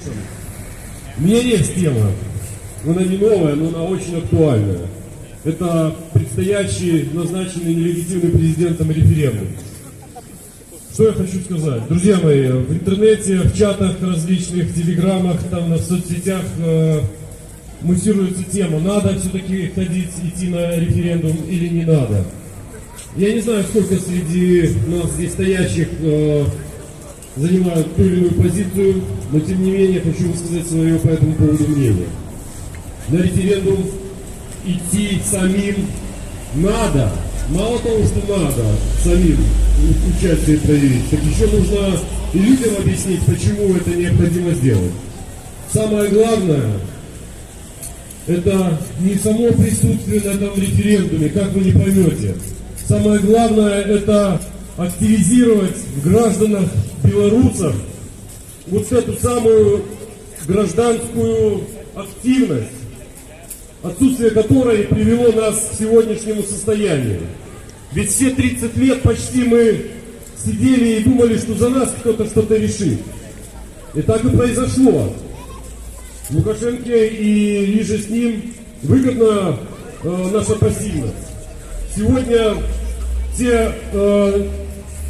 слышен. У меня есть тема, она не новая, но она очень актуальная. Это предстоящий назначенный нелегитимным президентом референдум. Что я хочу сказать? Друзья мои, в интернете, в чатах различных, в телеграммах, там, в соцсетях муссируется тема, надо все-таки идти на референдум или не надо. Я не знаю, сколько среди нас здесь стоящих занимают ту или иную позицию, но тем не менее хочу высказать свое по этому поводу мнение. На референдум идти самим надо. Мало того, что надо самим участие проявить, так еще нужно и людям объяснить, почему это необходимо сделать. Самое главное, это не само присутствие на этом референдуме, как вы не поймете. Самое главное, это активизировать в гражданах белорусов вот эту самую гражданскую активность, отсутствие которой привело нас к сегодняшнему состоянию. Ведь все 30 лет почти мы сидели и думали, что за нас кто-то что-то решит. И так и произошло. Лукашенко и лишь с ним выгодна наша пассивность. Сегодня те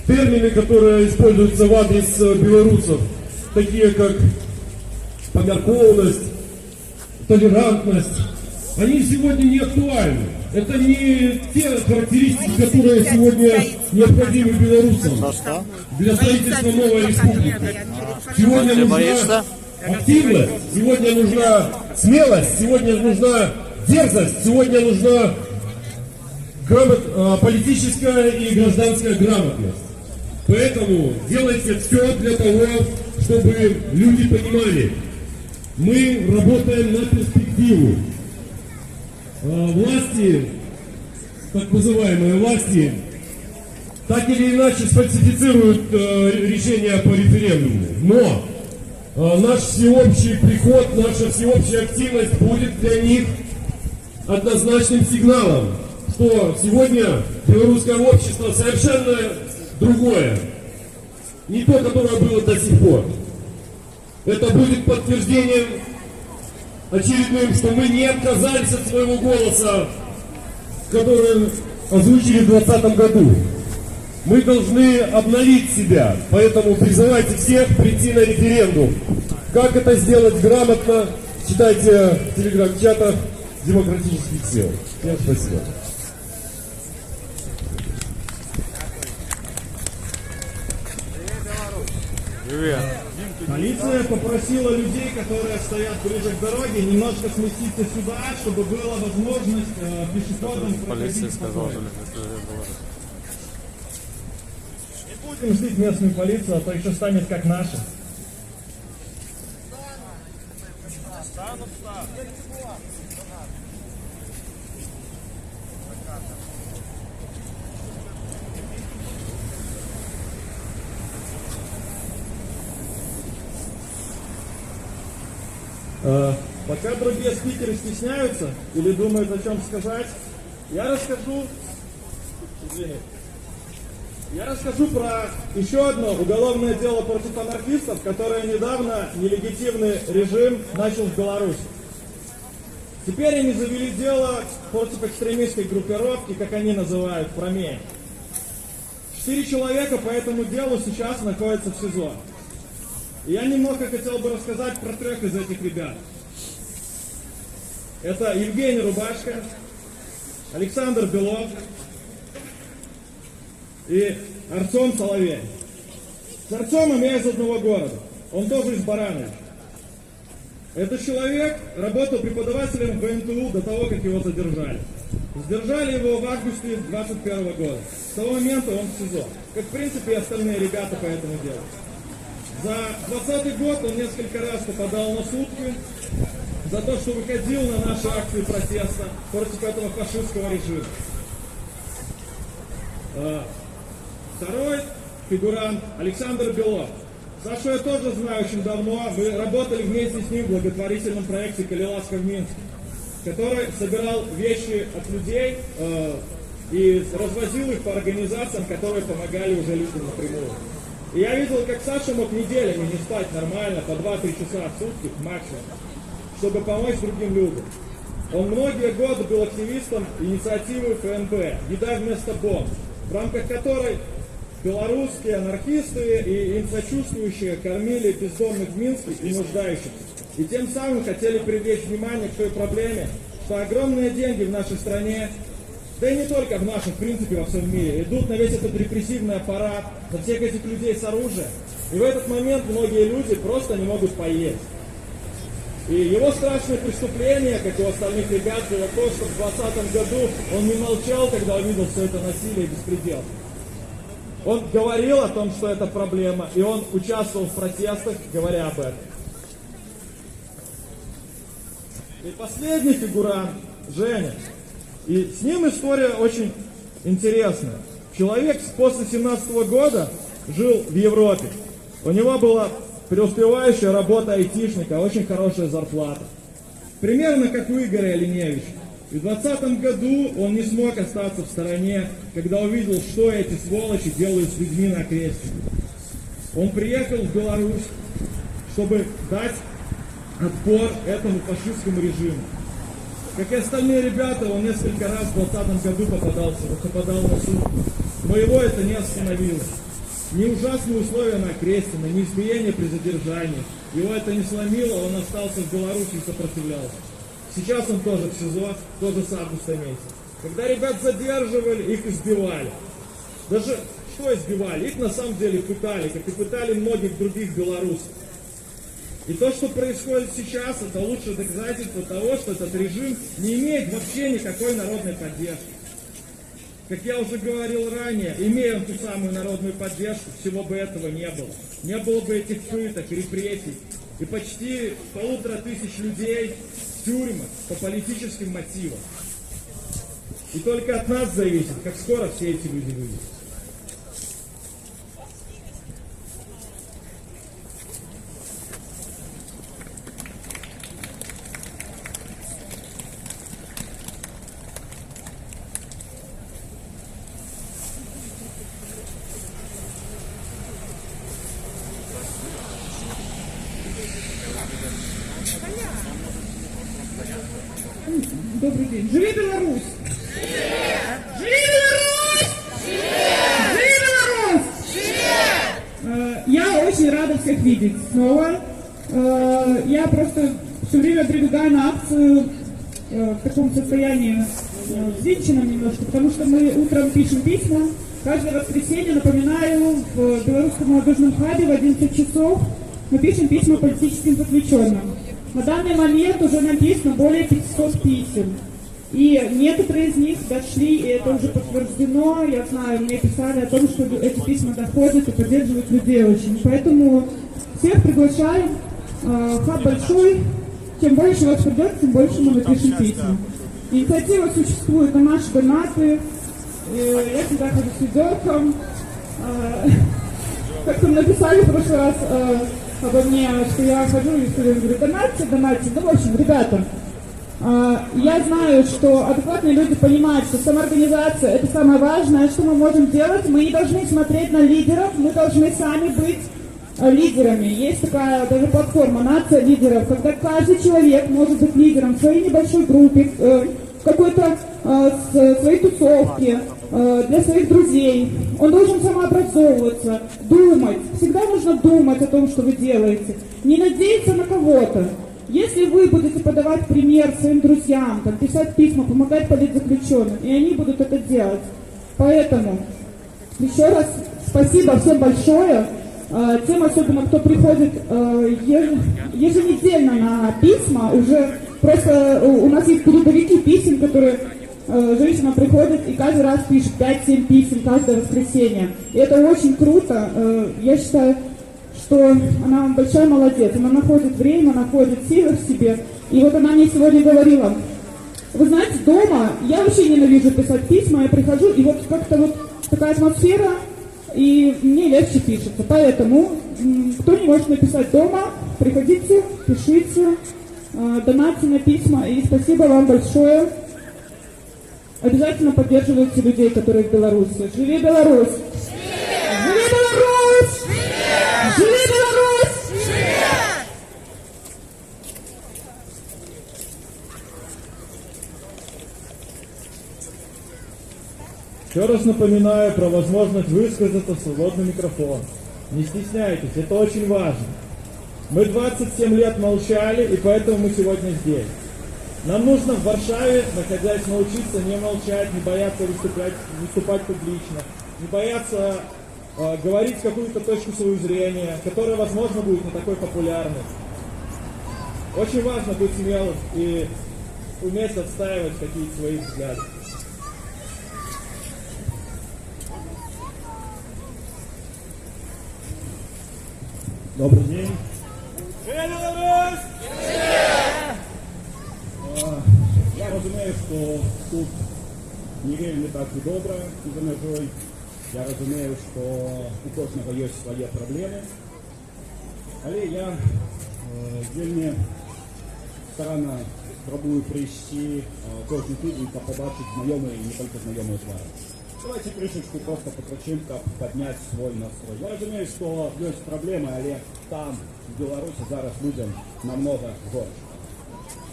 термины, которые используются в адрес белорусов, такие как помяркованность, толерантность, они сегодня не актуальны. Это не те характеристики, которые сегодня необходимы белорусам для строительства новой республики. Сегодня нужна активность, сегодня нужна смелость, сегодня нужна дерзость, сегодня нужна политическая и гражданская грамотность. Поэтому делайте все для того, чтобы люди понимали, мы работаем на перспективу. Власти, так называемые власти, так или иначе сфальсифицируют решения по референдуму. Но наш всеобщий приход, наша всеобщая активность будет для них однозначным сигналом, что сегодня белорусское общество совершенно другое, не то, которое было до сих пор. Это будет подтверждением очередным, что мы не отказались от своего голоса, который озвучили в 2020 году. Мы должны обновить себя, поэтому призывайте всех прийти на референдум. Как это сделать грамотно, читайте в телеграм-чатах демократических сил. Всем спасибо. Полиция попросила людей, которые стоят ближе к дороге, немножко сместиться сюда, чтобы была возможность пешеходам проходить спокойно. Не будем ждать местную полицию, а то еще станет как наша. Пока другие спикеры стесняются или думают, о чем сказать, я расскажу про еще одно уголовное дело против анархистов, которое недавно нелегитимный режим начал в Беларуси. Теперь они завели дело против экстремистской группировки, как они называют, Промея. 4 человека по этому делу сейчас находятся в СИЗО. И я немного хотел бы рассказать про 3 из этих ребят. Это Евгений Рубашко, Александр Белов и Артем Соловей. С Артемом я из одного города, он тоже из Барановича. Этот человек работал преподавателем в НТУ до того, как его задержали. Задержали его в августе 2021 года. С того момента он в СИЗО, как в принципе и остальные ребята по этому делу. За 2020 год он несколько раз попадал на сутки за то, что выходил на наши акции протеста против этого фашистского режима. Второй фигурант Александр Белов. Сашу я тоже знаю очень давно. Мы работали вместе с ним в благотворительном проекте «Калиласка» в Минске, который собирал вещи от людей и развозил их по организациям, которые помогали уже людям напрямую. И я видел, как Саша мог неделями не спать нормально, по 2-3 часа в сутки максимум, чтобы помочь другим людям. Он многие годы был активистом инициативы ФНБ «Еда вместо бомб», в рамках которой белорусские анархисты и инсочувствующие кормили бездомных в Минске и нуждающихся. И тем самым хотели привлечь внимание к той проблеме, что огромные деньги в нашей стране, да и не только в нашем, в принципе, во всем мире, идут на весь этот репрессивный аппарат, на всех этих людей с оружием. И в этот момент многие люди просто не могут поесть. И его страшное преступление, как и у остальных ребят, было то, что в 2020 году он не молчал, когда увидел все это насилие и беспредел. Он говорил о том, что это проблема, и он участвовал в протестах, говоря об этом. И последний фигурант, Женя. И с ним история очень интересная. Человек после 17 года жил в Европе. У него была преуспевающая работа айтишника, очень хорошая зарплата. Примерно как у Игоря Оленевича. И в 2020 году он не смог остаться в стороне, когда увидел, что эти сволочи делают с людьми на кресте. Он приехал в Беларусь, чтобы дать отпор этому фашистскому режиму. Как и остальные ребята, он несколько раз в 2020 году попадал на суд. Но его это не остановило. Ни ужасные условия на Крестина, ни избиение при задержании. Его это не сломило, он остался в Беларуси и сопротивлялся. Сейчас он тоже в СИЗО, тоже с августа месяца. Когда ребят задерживали, их избивали. Даже что избивали? Их на самом деле пытали, как и пытали многих других белорусов. И то, что происходит сейчас, это лучшее доказательство того, что этот режим не имеет вообще никакой народной поддержки. Как я уже говорил ранее, имея он ту самую народную поддержку, всего бы этого не было. Не было бы этих пыток, репрессий и почти 1500 людей в тюрьмах по политическим мотивам. И только от нас зависит, как скоро все эти люди выйдут. Добрый день. Живи Беларусь! Живи Беларусь! Живи Беларусь! Я очень рада всех видеть снова. Я просто все время прибегаю на акцию в таком состоянии взвинченном немножко, потому что мы утром пишем письма. Каждое воскресенье, напоминаю, в Белорусском молодежном хабе в 11 часов мы пишем письма политическим заключенным. На данный момент уже написано более 500 писем. И некоторые из них дошли, и это уже подтверждено. Я знаю, мне писали о том, что эти письма доходят и поддерживают людей очень. Поэтому всех приглашаем. Хаб большой. Чем больше вас придет, тем больше мы напишем письма. Инициатива существует на наши донаты. Я всегда хожу с ведерком. Как-то написали в прошлый раз обо мне, что я хожу и все время говорю, донатьте. Ну, в общем, ребята, я знаю, что адекватные люди понимают, что самоорганизация – это самое важное, что мы можем делать. Мы не должны смотреть на лидеров, мы должны сами быть лидерами. Есть такая даже платформа «Нация лидеров», когда каждый человек может быть лидером в своей небольшой группе, в какой-то своей тусовке, для своих друзей. Он должен самообразовываться, думать. Всегда нужно думать о том, что вы делаете. Не надеяться на кого-то. Если вы будете подавать пример своим друзьям, там, писать письма, помогать политзаключенным, и они будут это делать. Поэтому еще раз спасибо всем большое. Тем, особенно кто приходит еженедельно на письма, уже просто у нас есть передовики писем, которые женщина приходит и каждый раз пишет 5-7 писем каждое воскресенье. И это очень круто. Я считаю, что она большая молодец. Она находит время, находит силы в себе. И вот она мне сегодня говорила, вы знаете, дома я вообще ненавижу писать письма, я прихожу, и вот как-то вот такая атмосфера, и мне легче пишется. Поэтому, кто не может написать дома, приходите, пишите, донатьте на письма. И спасибо вам большое. Обязательно поддерживайте людей, которые в Беларуси. Живи Беларусь! Живи Беларусь! Еще раз напоминаю про возможность высказаться в свободный микрофон. Не стесняйтесь, это очень важно. Мы 27 лет молчали, и поэтому мы сегодня здесь. Нам нужно в Варшаве, находясь, научиться не молчать, не бояться выступать публично, не бояться говорить какую-то точку своего зрения, которая, возможно, будет не такой популярной. Очень важно быть смелым и уметь отстаивать какие-то свои взгляды. Добрый день. Я розумію, що тут ніде не так і добре за межою. Я розумію, що у кожного є свої проблеми. Але я вельми старанно пробую прийти кожен тиждень та побачити знайомі і не тільки знайомі твари. Давайте крышечку просто покричим, как поднять свой настрой. Я разумею, что есть проблемы, але там, в Беларуси, зараз людям намного горше.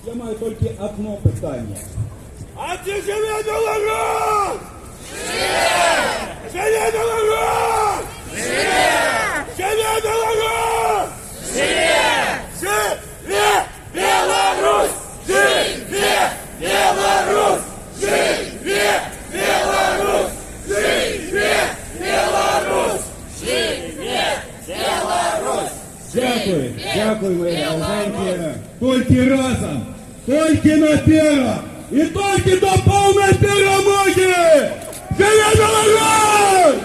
Я маю только одно питание. А ты живи Беларусь! Живи! Живи Беларусь! Живи! Живи Беларусь! Живи! Живи Беларусь! Живи Беларусь! Живи Беларусь! Живи Беларусь! Живи Беларусь! Дякую, дякую, мої дорогенькі. Тільки разом, тільки наперед і тільки до повної перемоги! Живе Беларусь!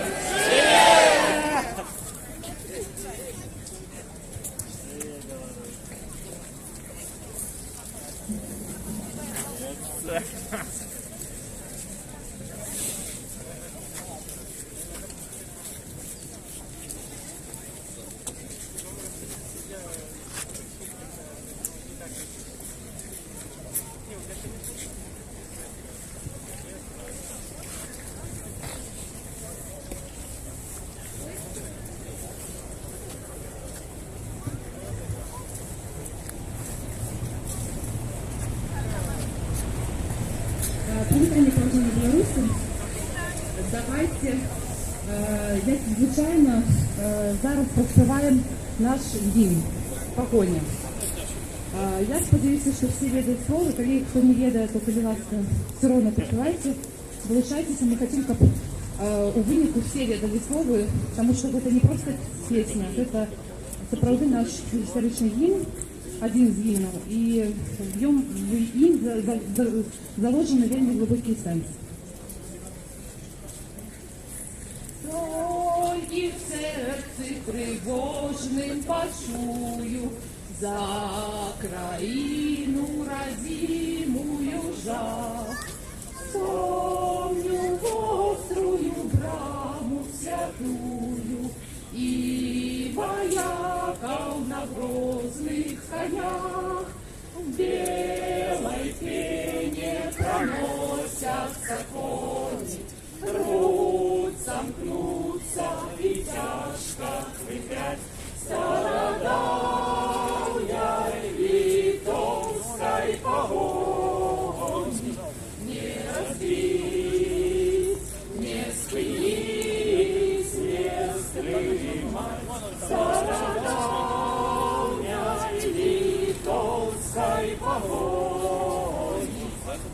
Привітання кожного білоруса. Давайте, як звичайно, зараз проспіваємо наш гімн «Погоня». Я сподіваюся, що всі ведуть слово. Коли хто не веде, то, будь ласка, все одно прикривайте, залишайтеся. Ми хочемо, щоб у виніку всі ведали слово, тому що це не просто пісня, це правда наш історичний гімн. Один з гімнів, і в ньому заложено вельми глибокий сенс. Тільки в серці тривожним почую за країну родимую жах. Помню острую браму святую и вояков на грозных конях. В белой пене проносятся кони, рвутся, мкнутся и тяжко хрипят. Стародавняя литовской погони не разбить, не спынить, не стремать. Стародавняя литовской погони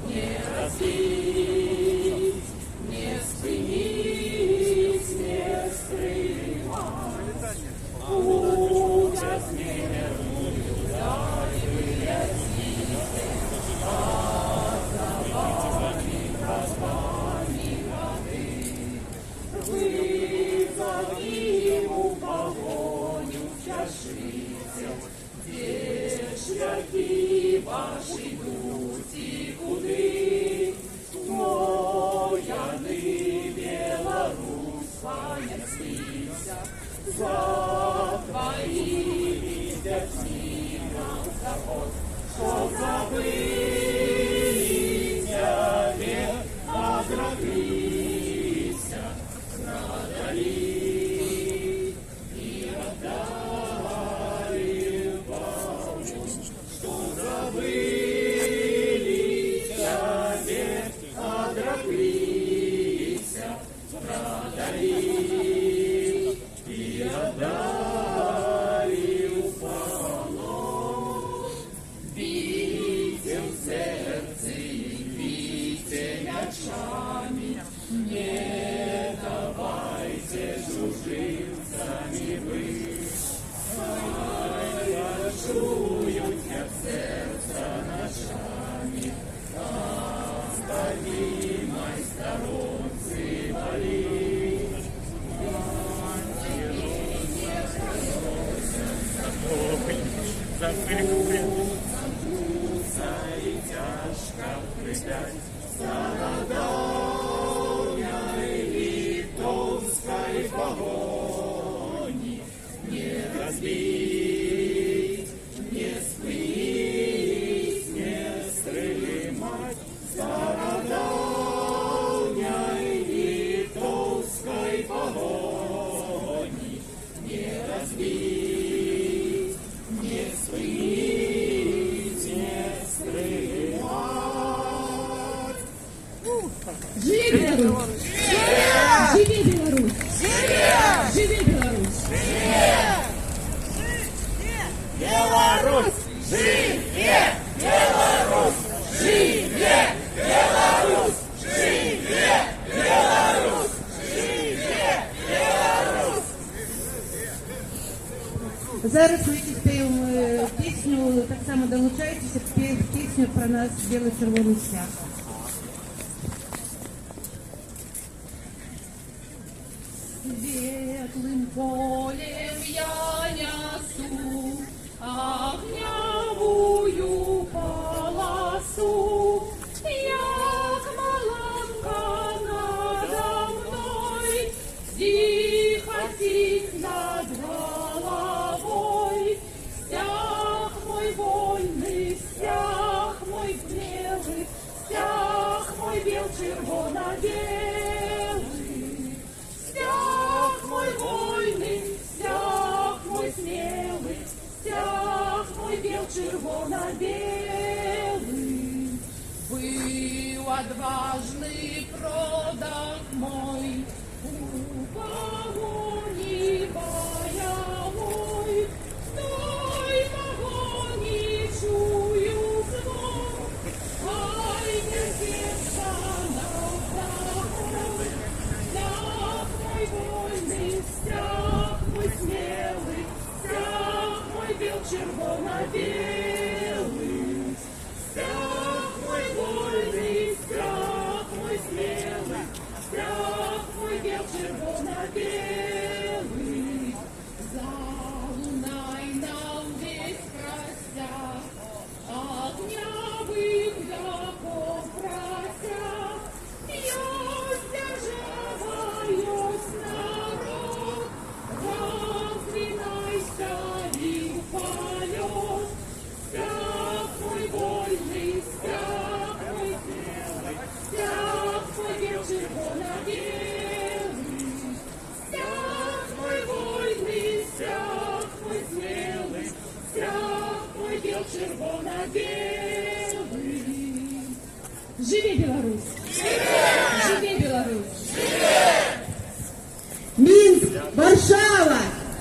не разбить, не спынить, не стремать. Шляхи ваши идут и куды, но яны Беларусь понеслися за твоими детьми на заход, что забыли тебе, отроклися, продали и отдали Богу, что забыли тебе, отроклися, Живи Беларусь! Живи Беларусь! Живи Беларусь! Беларусь! Живе! Беларусь! Живе! Беларусь! Живе! Беларусь! Живе! Беларусь! Зараз ми співаємо пісню, так само долучаєтеся, пісню про нас біло-червоний стяг. Светлым полем я несу огневую полосу. Як маланка надо мной, тихо-тих над головой. Стяг мой вольный, стяг мой смелый, стяг мой бел-червоно-белый. Стяг мой вольный, стяг мой смелый, стяг мой бел-червоно-белый. Был отважный продах мой, у погони боевой. Той погони чую звон, ай, сердце на вдохой. Стяг мой вольный, стяг мой смелый, стяг мой бел-червоно-белый. Стяг мой вольный, стяг мой смелый, стяг мой бел-червоно-белый. За луной нам весь простяг, огнявых даков просяг. Я сдерживаюсь, народ, разгнай старик полет. Стяг мой вольный, стяг мой смелый, стяг мой бел-червоно-белый. Стяг мой вольный, стяг мой смелый, стяг мой бел-червоно-белый. Живи Беларусь! Живи Беларусь! Минск, Варшава,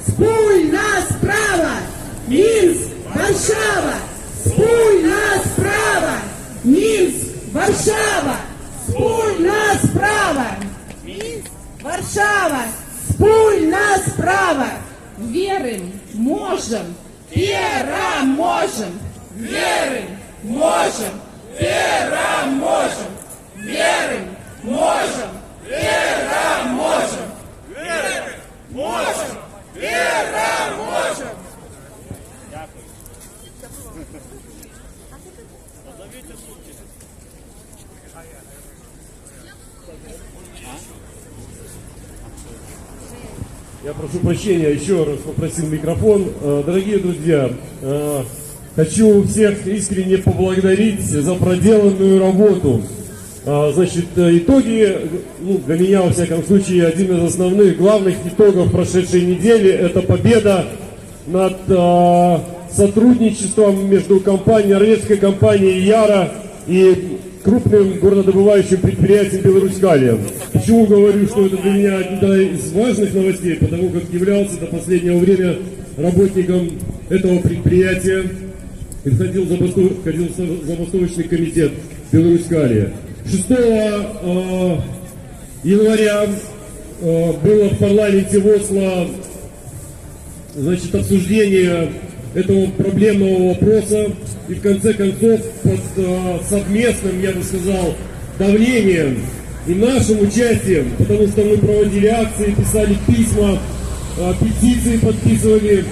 спільна справа! Минск, Варшава, спільна справа! Минск, Варшава, спільна справа! Минск, Варшава, спільна справа! Верим, можем, переможем! Верим, можем, переможем! Верим, можем, переможем! Можем! Переможем! Я прошу прощения, еще раз попросил микрофон. Дорогие друзья, хочу всех искренне поблагодарить за проделанную работу. Значит, итоги, для меня, во всяком случае, один из основных, главных итогов прошедшей недели – это победа над сотрудничеством между норвежской компанией Яра и крупным горнодобывающим предприятием Беларусь-Калия. Почему говорю, что это для меня одна из важных новостей? Потому как являлся до последнего времени работником этого предприятия и входил в забастовочный комитет Беларусь-Калия. 6 января было в парламенте в Осло, значит, обсуждение этого проблемного вопроса, и в конце концов под совместным, я бы сказал, давлением и нашим участием, потому что мы проводили акции, писали письма, петиции подписывали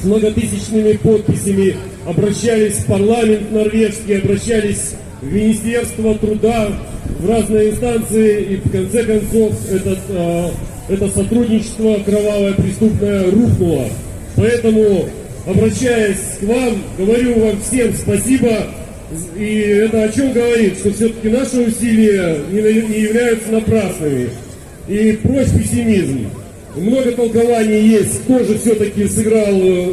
с многотысячными подписями, обращались в парламент норвежский, обращались в Министерство труда, в разные инстанции, и в конце концов это сотрудничество кровавое, преступное рухнуло. Поэтому, обращаясь к вам, говорю вам всем спасибо. И это о чем говорит, что все-таки наши усилия не являются напрасными. И прочь пессимизм. Много толкований есть, кто же все-таки сыграл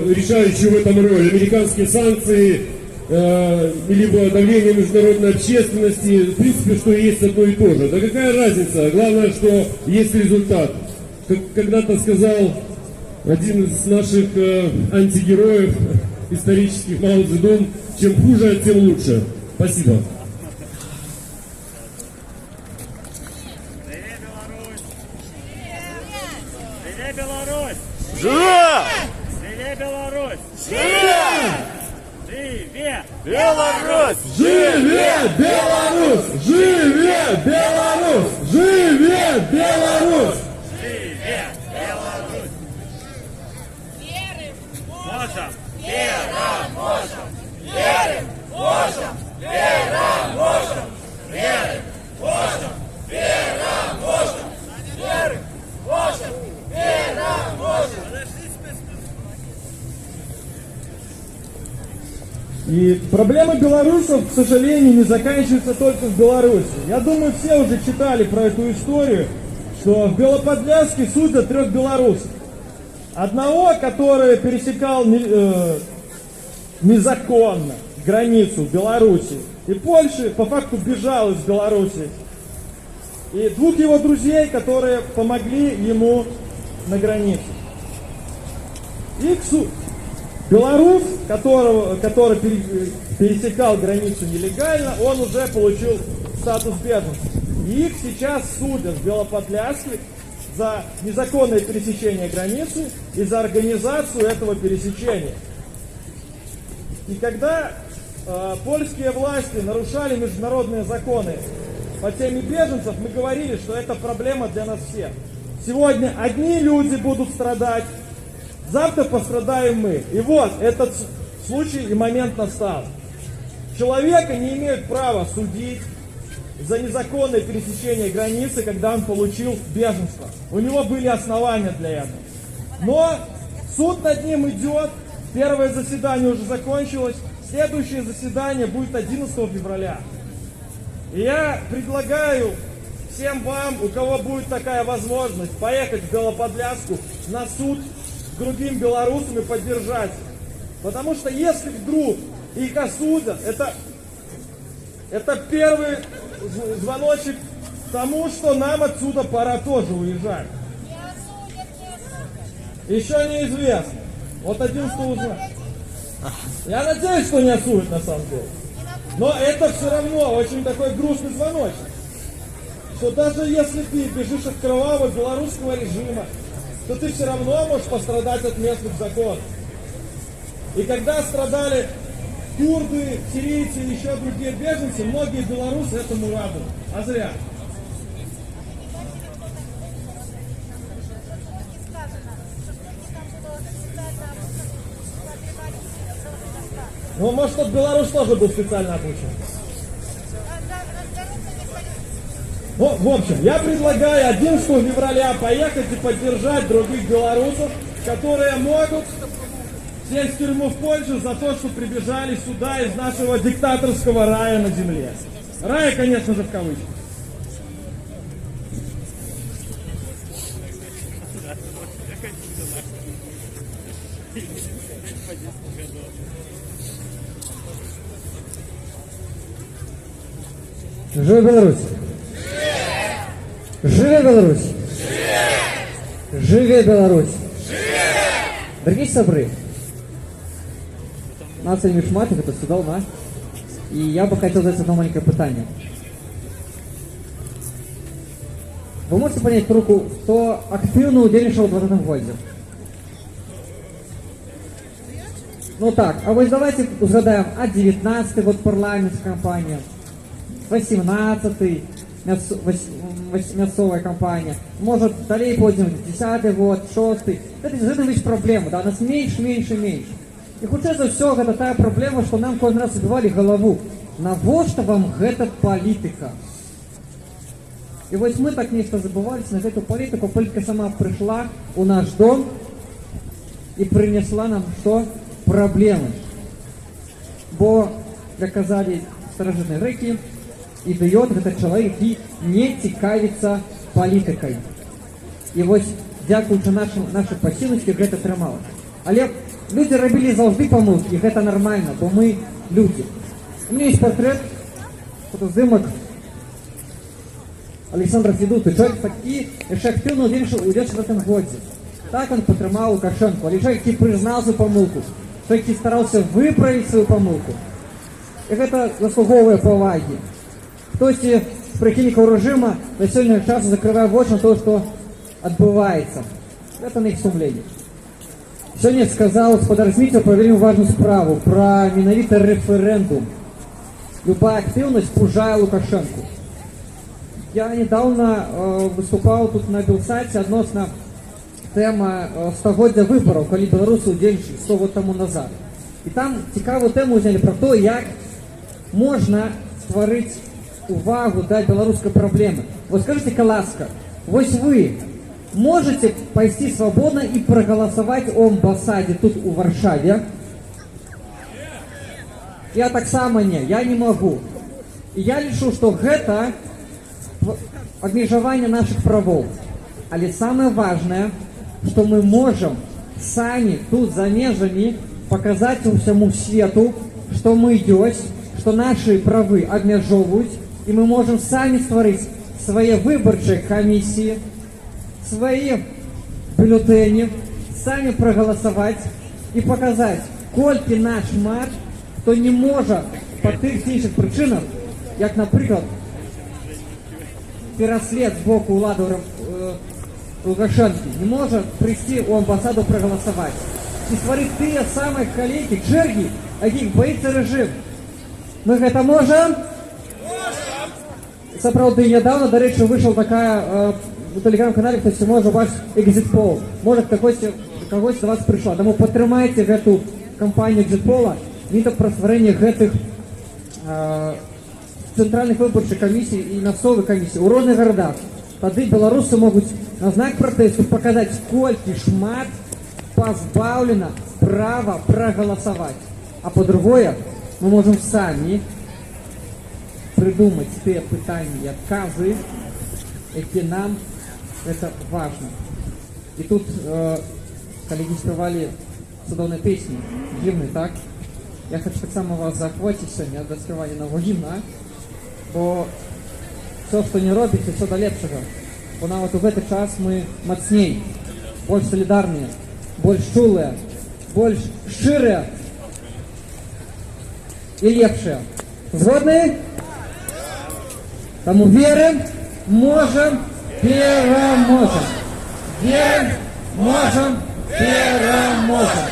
решающую в этом роль. Американские санкции, либо давление международной общественности. В принципе, что есть одно и то же. Да какая разница? Главное, что есть результат. Как когда-то сказал один из наших антигероев исторических, Мао Цзэдун, чем хуже, тем лучше. Спасибо. Живе Беларусь! Живе! Живе Беларусь! Живе! Живе! Беларусь! Живе Беларусь! Живе Беларусь! Живе Беларусь! Живе Беларусь! Можем! И проблемы белорусов, к сожалению, не заканчиваются только в Беларуси. Я думаю, все уже читали про эту историю, что в Белоподляске судят 3 белорусов. Одного, который пересекал незаконно границу Беларуси и Польши, по факту бежал из Беларуси. И 2 его друзей, которые помогли ему на границе. Их суд. Белорус, который пересекал границу нелегально, он уже получил статус беженца. И их сейчас судят в Белоподляске за незаконное пересечение границы и за организацию этого пересечения. И когда польские власти нарушали международные законы по теме беженцев, мы говорили, что это проблема для нас всех. Сегодня одни люди будут страдать, завтра пострадаем мы. И вот этот случай и момент настал. Человека не имеют права судить за незаконное пересечение границы, когда он получил беженство. У него были основания для этого. Но суд над ним идет, первое заседание уже закончилось, следующее заседание будет 11 февраля. И я предлагаю всем вам, у кого будет такая возможность, поехать в Белоподляску на суд к другим белорусам и поддержать. Потому что если вдруг их осудят, это первый звоночек к тому, что нам отсюда пора тоже уезжать. Еще неизвестно. Вот 11 узнаем. Я надеюсь, что не осудят на самом деле. Но это все равно очень такой грустный звоночек. Что даже если ты бежишь от кровавого белорусского режима, то ты все равно можешь пострадать от местных законов. И когда страдали курды, сирийцы и еще другие беженцы, многие белорусы этому радуют. А зря. Ну, может, тот белорус тоже был специально обучен. Ну, в общем, я предлагаю 11 февраля поехать и поддержать других белорусов, которые могут сесть в тюрьму в Польшу за то, что прибежали сюда из нашего диктаторского рая на земле. Рая, конечно же, в кавычках. Живе Беларусь! Живе Беларусь! Живе Беларусь! Дорогие собры, нас сьогодні шмат, это судал, да? И я бы хотел задать одно маленькое питание. Вы можете понять руку, кто активно удельничал в 2020 году? Ну так, а вот давайте згадаем, а 19-й год парламентская кампания, 18-й мясовая кампания, может далее пойдем 10-й год, 6-й. Это лишь проблема, да, нас меньше. І хутчэй за ўсё гэта тая праблема, што нам кожны раз забівалі галаву. Навошта вам гэта палітыка? І вось мы так нешта забываліся на гэту палітыку. Палітыка сама прыйшла ў наш дом і прынесла нам што? Праблемы. Бо, як казалі старажытныя грэкі, ідыёт гэта чалавек, які не цікавіцца палітыкай. І вось дзякуючы нашай пасіўнасці гэта атрымалася. Але люди рабілі заўжды памылкі, і гэта нармальна, бо мы людзі. У меня есть портрет, фотоздымак Александра Федуты. Человек такі яшчэ актыўна ўдзельнічаў у гэтым годзе. Так он падтрымаў Лукашенко, але человек, які прызнаў сваю памылку, человек, які стараўся выправіць сваю памылку. І гэта заслугоўвае павагі. Хтосьці з прыхільнікаў рэжыма на сённяшні час закрывае вочы на то, што адбываецца. Гэта на іх сумленні. Сёння сказаў гаспадар Зміцер пра вельмі важную справу, пра менавіта рэферэндум. Любая актыўнасць пужае Лукашенку. Я недавно выступаў тут на Белсаце адносна тэма стагоддзя выбараў, калі беларусы ўдзельнічалі 100 год таму назад. І там цікавую тэму ўзнялі пра то, як можна стварыць увагу да беларускай праблемы. Вот скажите-ка ласка, вось вы можете пойти свободно и проголосовать о амбассаде тут у Варшаве? Я так само не, я не могу. И я лишу, что это обмежевание наших правов. Але самое важное, что мы можем сами тут за межами показать всему свету, что мы есть, что наши правы обмежевывают, и мы можем сами створить свои выборчие комиссии, свои бюллетени, сами проголосовать и показать, колькі наш мат, хто не может по тых ці іншых причинах, як, например, пераслед з боку улады Лукашенко, не может прийти у амбассаду проголосовать. И створить те самые коллеги, джерги, яких боится режим. Мы это можем? Сапраўды, недавно, до речі, вышла такая у телеграм-канале, хтось може ваш екзит-пол. Може когось до вас прийшла. Тому підтримайте гэту кампанію екзит-пола, ніби про створення гэтых центральных выборчых комиссий и мясцовых комиссий у розных городах. Тады белорусы могут на знак протесту показать, сколько шмат позбавлено права проголосовать. А по-другое, мы можем сами придумать те питания, казы, які нам это важно. И тут коллеги спевали цудовные песни, гимны, так? Я хочу так само вас захватить сегодня до спевания нового гимна, бо все, что не робите, все до лепшего. Бо нам вот в этот час мы мацней, больше солидарные, больше чулые, больше шире и лепшие. Згодны? Тому верим, можем, переможем. Верим, можем, переможем.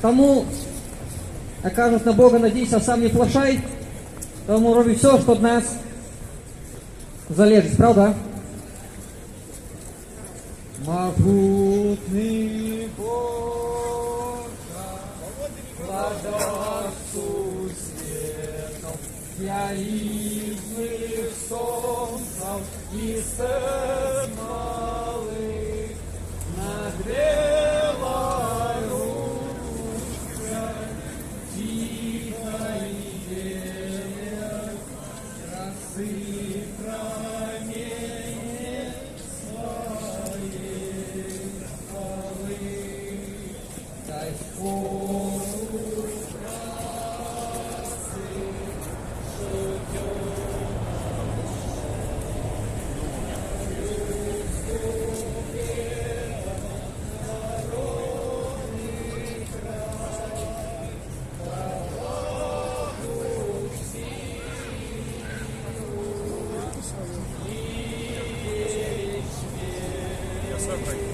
Тому, як кажуть, на Бога надійся, а сам не плашай, тому роби все, що від нас залежить, правда? Могутний Бога, владарцу светом, яичных солнцев и сет малых нагрела. Yes, sir.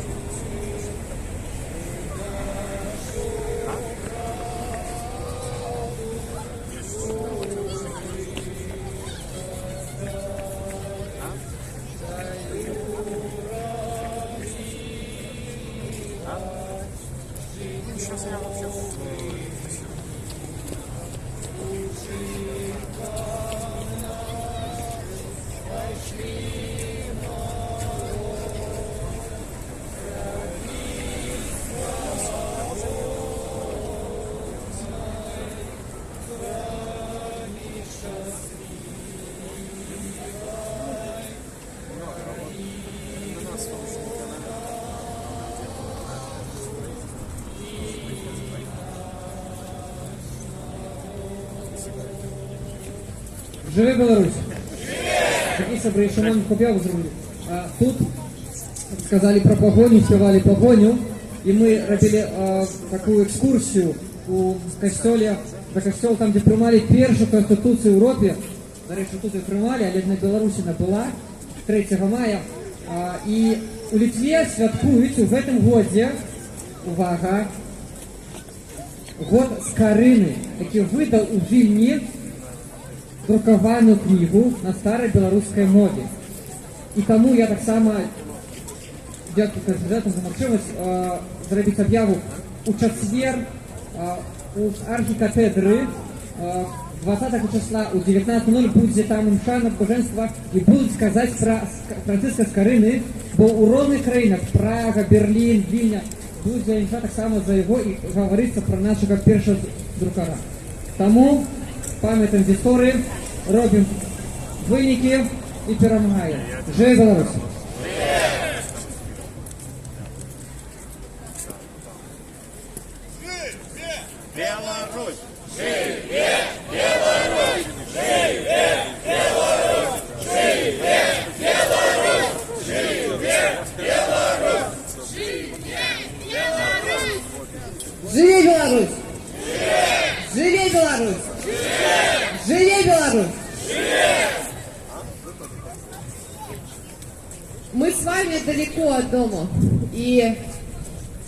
Живе Беларусь! Такі собі, шановні хлоп'яви зробили. Тут сказали про погоню, співали погоню, і ми робили таку екскурсію у костьолі, за костьол, там, де приймали першу конституцію в Європі. До речі, тут і приймали, але на Білорусі не була, 3 мая. І у Литві святкують у цьому годі, увага, год Скарини, який видав у Вільні друковану книгу на старой белорусской мове. І тому я так само дякую кандидатам за можливість зробити об'яву у четвер у архікатедри 20 числа у 19:00 буде там мша набоженства і будуть сказати про Франциска Скарини, бо у різних країнах Прага, Берлін, Вільня буде мша так само за його і говориться про нашого першого друкара. Тому пам'ятаємо з історії, робимо виники і перемагаємо. Живе Білорусь! Беларусь! Живе Беларусь! Живе Беларусь! Живе Беларусь! Мы с вами далеко от дома, и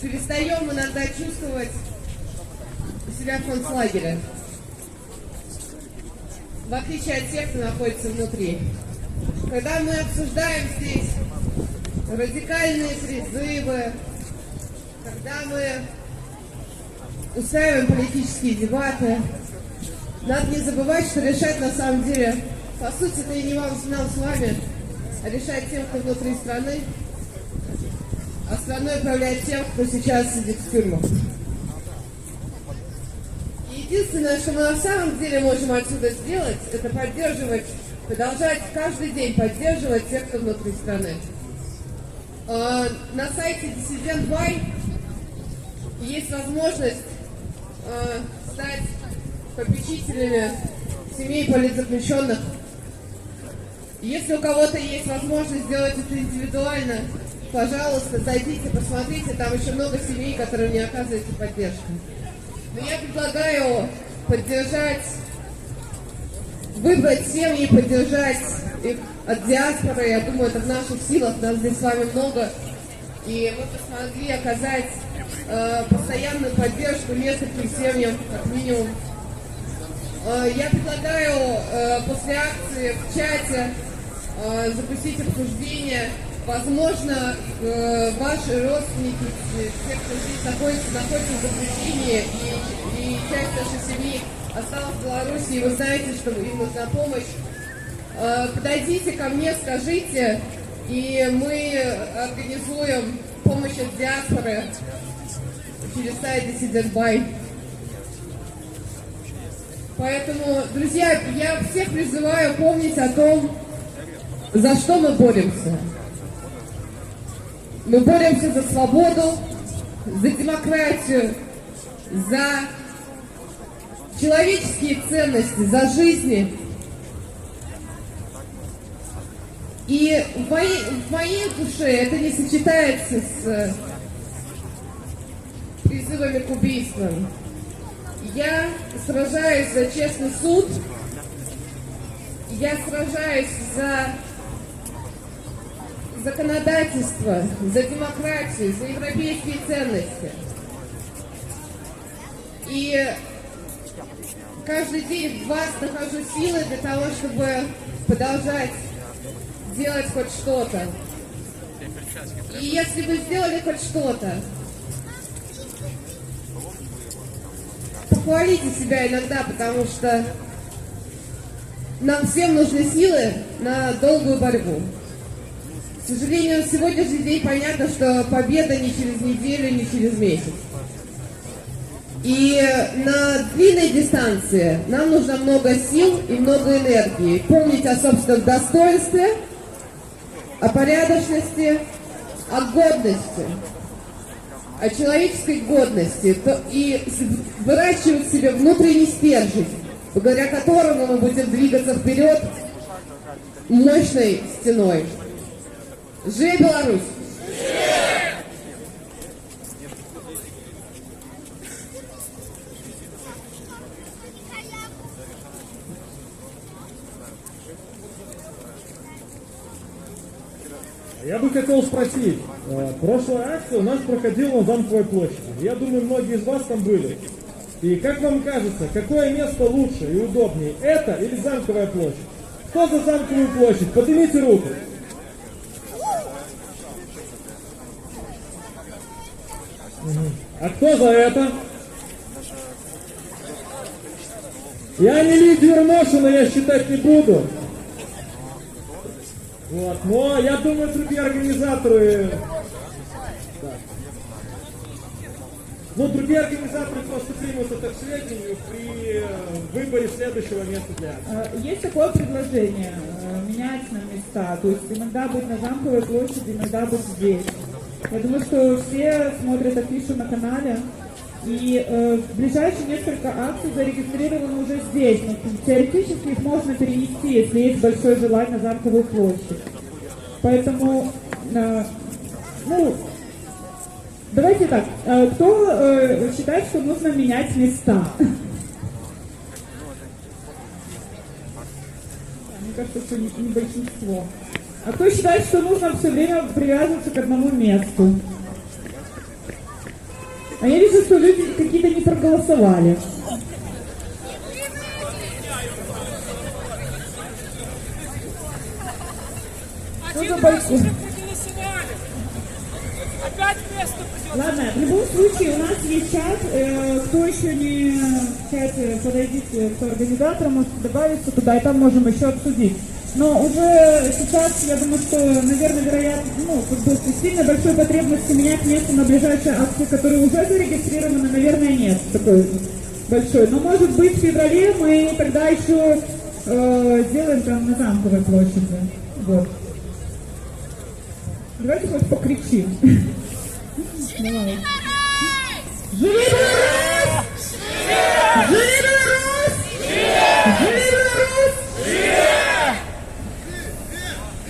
перестаем иногда чувствовать себя в концлагере, в отличие от тех, кто находится внутри. Когда мы обсуждаем здесь радикальные призывы, когда мы устраиваем политические дебаты, надо не забывать, что решать на самом деле, по сути, это и не нам с вами, а решать тем, кто внутри страны, а страной управляет тем, кто сейчас сидит в тюрьмах. И единственное, что мы на самом деле можем отсюда сделать, это поддерживать, продолжать каждый день поддерживать тех, кто внутри страны. На сайте Dissident Buy есть возможность стать попечителями семей политзаключенных. Если у кого-то есть возможность сделать это индивидуально, пожалуйста, зайдите, посмотрите, там еще много семей, которым не оказываете поддержку. Но я предлагаю поддержать, выбрать семьи, поддержать их от диаспоры. Я думаю, это в наших силах, нас здесь с вами много. И мы смогли оказать постоянную поддержку нескольким семьям, как минимум. Я предлагаю после акции в чате запустить обсуждение. Возможно, ваши родственники, те, кто здесь находится в заключении, и часть нашей семьи осталась в Беларуси, и вы знаете, что им нужна помощь. Подойдите ко мне, скажите, и мы организуем помощь от диаспоры через сайт Dissident Buy. Поэтому, друзья, я всех призываю помнить о том, за что мы боремся. Мы боремся за свободу, за демократию, за человеческие ценности, за жизни. И в моей душе это не сочетается с призывами к убийствам. Я сражаюсь за честный суд, я сражаюсь за законодательство, за демократию, за европейские ценности. И каждый день в вас нахожу силы для того, чтобы продолжать делать хоть что-то. И если вы сделали хоть что-то, похвалите себя иногда, потому что нам всем нужны силы на долгую борьбу. К сожалению, в сегодняшний день понятно, что победа не через неделю, не через месяц. И на длинной дистанции нам нужно много сил и много энергии. Помнить о собственном достоинстве, о порядочности, о годности, о человеческой годности и выращивать в себе внутренний стержень, благодаря которому мы будем двигаться вперед мощной стеной. Жить Беларусь! Я бы хотел спросить, прошлая акция у нас проходила на Замковой площади. Я думаю, многие из вас там были. И как вам кажется, какое место лучше и удобнее, это или Замковая площадь? Кто за Замковую площадь? Поднимите руку. А кто за это? Я не лидер Мошина, я считать не буду. Вот, но я думаю, другие организаторы... Да. Ну, другие организаторы просто примут это к сведению при выборе следующего места для акции. Есть такое предложение, менять на места, то есть иногда быть на Замковой площади, иногда быть здесь. Я думаю, что все смотрят афишу на канале, и в ближайшие несколько акций зарегистрированы уже здесь, но теоретически их можно перенести, если есть большое желание на Замковую площадь. Поэтому, давайте так, кто считает, что нужно менять места? Мне кажется, что не большинство. А кто считает, что нужно все время привязываться к одному месту? А я вижу, что люди какие-то не проголосовали. Что за бойкот? Ладно, в любом случае у нас есть чат. Кто еще не в чате, подойдите к организаторам, можете добавиться туда, и там можем еще обсудить. Но уже сейчас, я думаю, что, наверное, вероятно, сильно большой потребности менять место на ближайшие акции, которые уже зарегистрированы, наверное, нет такой большой. Но, может быть, в феврале мы тогда еще сделаем там на Замковой площади. Вот. Давайте хоть покричим. Давай. Живи Беларусь! Живи Беларусь! Живи Беларусь!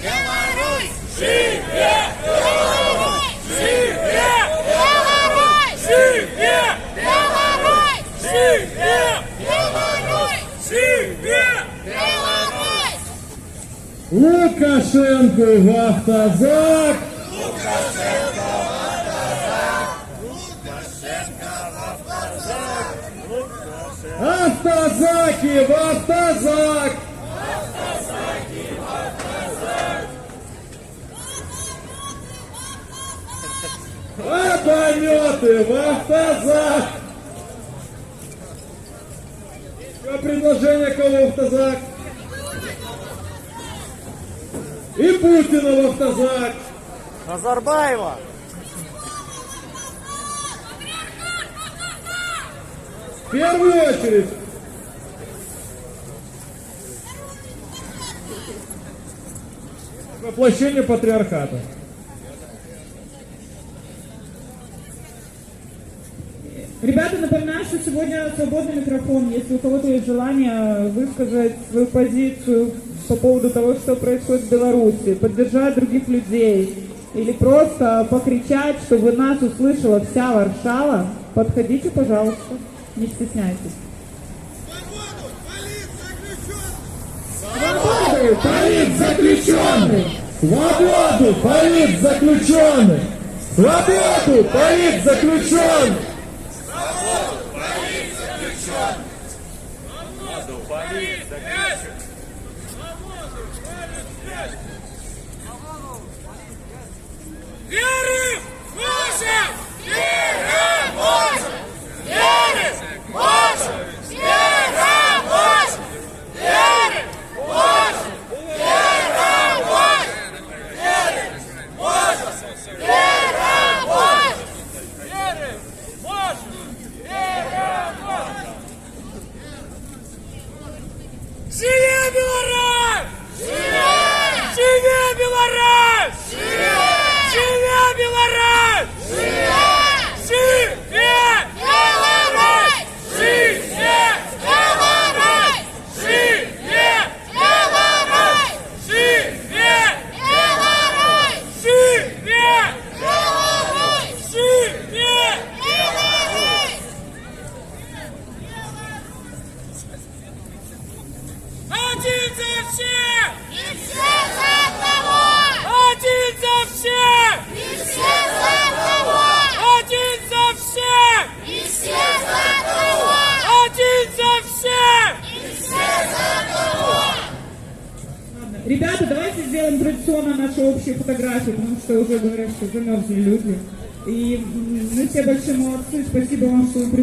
Беларусь! Живе! Беларусь! Живе! Беларусь! Живе! Беларусь! Живе! Беларусь! Живе! Беларусь! Лукашенко в автозак! Лукашенко в автозак! Лукашенко в автозак! Автозаки в автозак! Автозаки в автозак! Обометы в автозак! Еще предложение кого в автозак? И Путина в автозак! Назарбаева! В первую очередь! Воплощение патриархата. Ребята, напоминаю, что сегодня свободный микрофон. Если у кого-то есть желание высказать свою позицию по поводу того, что происходит в Беларуси, поддержать других людей или просто покричать, чтобы нас услышала вся Варшава, подходите, пожалуйста, не стесняйтесь. Свободу политзаключенных! Свободу политзаключенных! Свободу политзаключенных! Веры можем! Веры можем! Веры можем! Ребята, давайте сделаем традиционно нашу общую фотографию, потому что уже говорят, что замерзли люди. И мы все большие молодцы. Спасибо вам, что вы пришли.